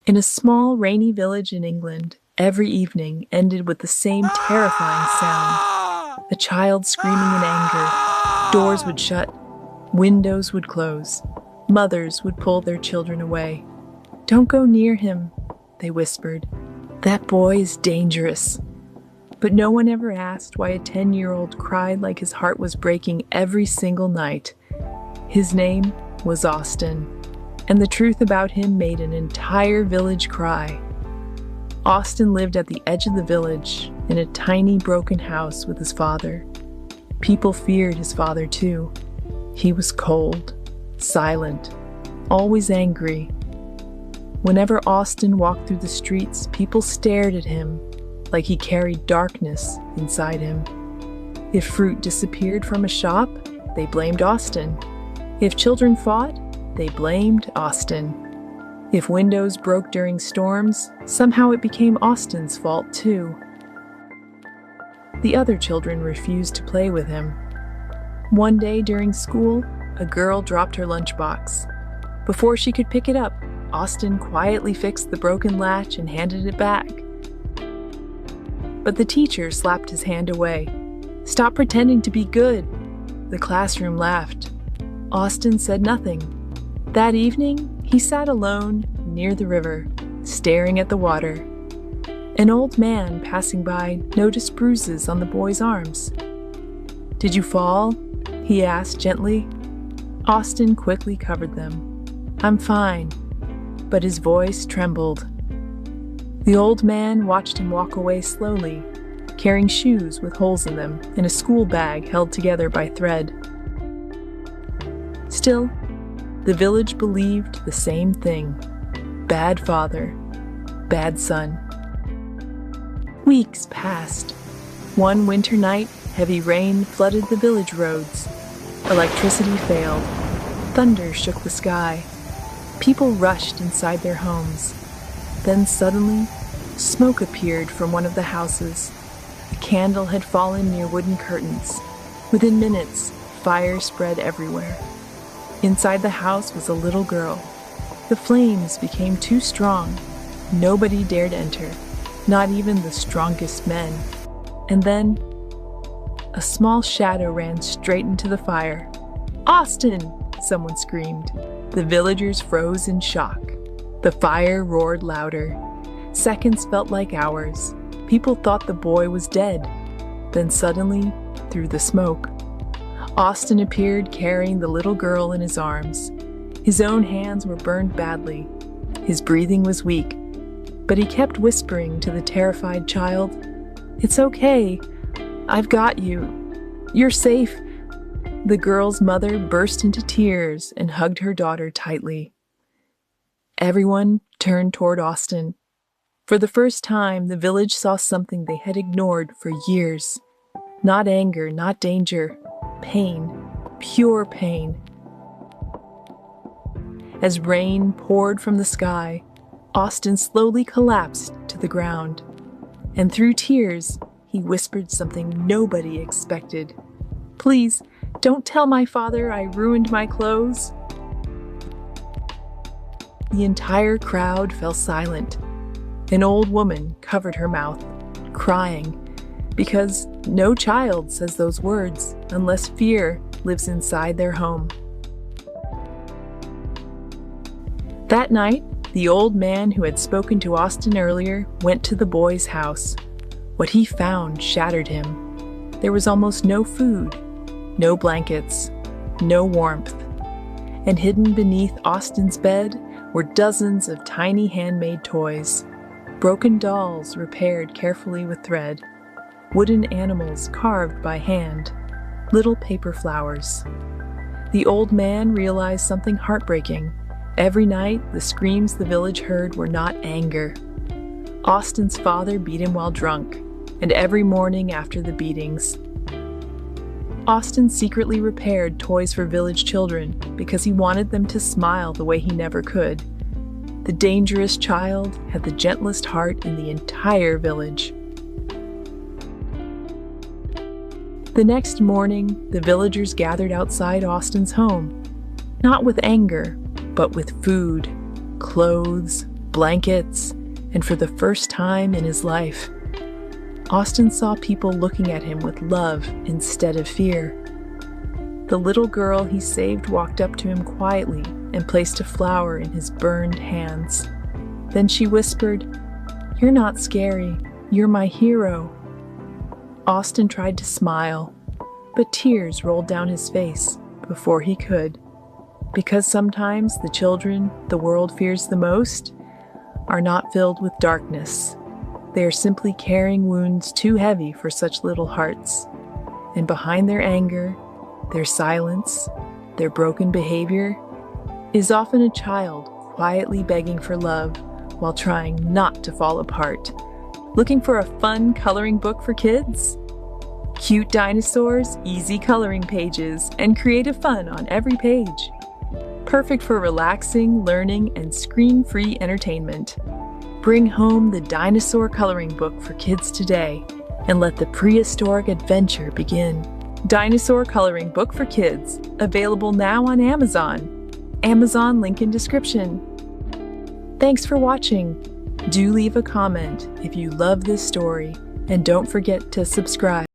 In a small, rainy village in England, every evening ended with the same terrifying sound. A child screaming in anger. Doors would shut, windows would close. Mothers would pull their children away. "Don't go near him," they whispered. "That boy is dangerous." But no one ever asked why a 10-year-old cried like his heart was breaking every single night. His name was Austin, and the truth about him made an entire village cry. Austin lived at the edge of the village, in a tiny broken house with his father. People feared his father too. He was cold, silent, always angry. Whenever Austin walked through the streets, people stared at him, like he carried darkness inside him. If fruit disappeared from a shop, they blamed Austin. If children fought, they blamed Austin. If windows broke during storms, somehow it became Austin's fault too. The other children refused to play with him. One day during school, a girl dropped her lunchbox. Before she could pick it up, Austin quietly fixed the broken latch and handed it back. But the teacher slapped his hand away. "Stop pretending to be good." The classroom laughed. Austin said nothing. That evening, he sat alone near the river, staring at the water. An old man passing by noticed bruises on the boy's arms. "Did you fall?" he asked gently. Austin quickly covered them. "I'm fine," but his voice trembled. The old man watched him walk away slowly, carrying shoes with holes in them and a school bag held together by thread. Still, the village believed the same thing. Bad father, bad son. Weeks passed. One winter night, heavy rain flooded the village roads. Electricity failed. Thunder shook the sky. People rushed inside their homes. Then suddenly, smoke appeared from one of the houses. A candle had fallen near wooden curtains. Within minutes, fire spread everywhere. Inside the house was a little girl. The flames became too strong. Nobody dared enter, not even the strongest men. And then, a small shadow ran straight into the fire. "Austin!" someone screamed. The villagers froze in shock. The fire roared louder. Seconds felt like hours. People thought the boy was dead. Then suddenly, through the smoke, Austin appeared carrying the little girl in his arms. His own hands were burned badly. His breathing was weak, but he kept whispering to the terrified child, "It's okay. I've got you. You're safe." The girl's mother burst into tears and hugged her daughter tightly. Everyone turned toward Austin. For the first time, the village saw something they had ignored for years. Not anger, not danger. Pain. Pure pain. As rain poured from the sky, Austin slowly collapsed to the ground. And through tears, he whispered something nobody expected. "Please, don't tell my father I ruined my clothes." The entire crowd fell silent. An old woman covered her mouth, crying, because no child says those words unless fear lives inside their home. That night, the old man who had spoken to Austin earlier went to the boy's house. What he found shattered him. There was almost no food, no blankets, no warmth. And hidden beneath Austin's bed were dozens of tiny handmade toys, broken dolls repaired carefully with thread, wooden animals carved by hand, little paper flowers. The old man realized something heartbreaking. Every night, the screams the village heard were not anger. Austin's father beat him while drunk, and every morning after the beatings, Austin secretly repaired toys for village children because he wanted them to smile the way he never could. The dangerous child had the gentlest heart in the entire village. The next morning, the villagers gathered outside Austin's home, not with anger, but with food, clothes, blankets, and for the first time in his life, Austin saw people looking at him with love instead of fear. The little girl he saved walked up to him quietly and placed a flower in his burned hands. Then she whispered, "You're not scary. You're my hero." Austin tried to smile, but tears rolled down his face before he could, because sometimes the children the world fears the most are not filled with darkness. They are simply carrying wounds too heavy for such little hearts, and behind their anger, their silence, their broken behavior, is often a child quietly begging for love while trying not to fall apart. Looking for a fun coloring book for kids? Cute dinosaurs, easy coloring pages, and creative fun on every page. Perfect for relaxing, learning, and screen-free entertainment. Bring home the Dinosaur Coloring Book for kids today and let the prehistoric adventure begin. Dinosaur Coloring Book for Kids, available now on Amazon. Amazon link in description. Thanks for watching. Do leave a comment if you love this story, and don't forget to subscribe.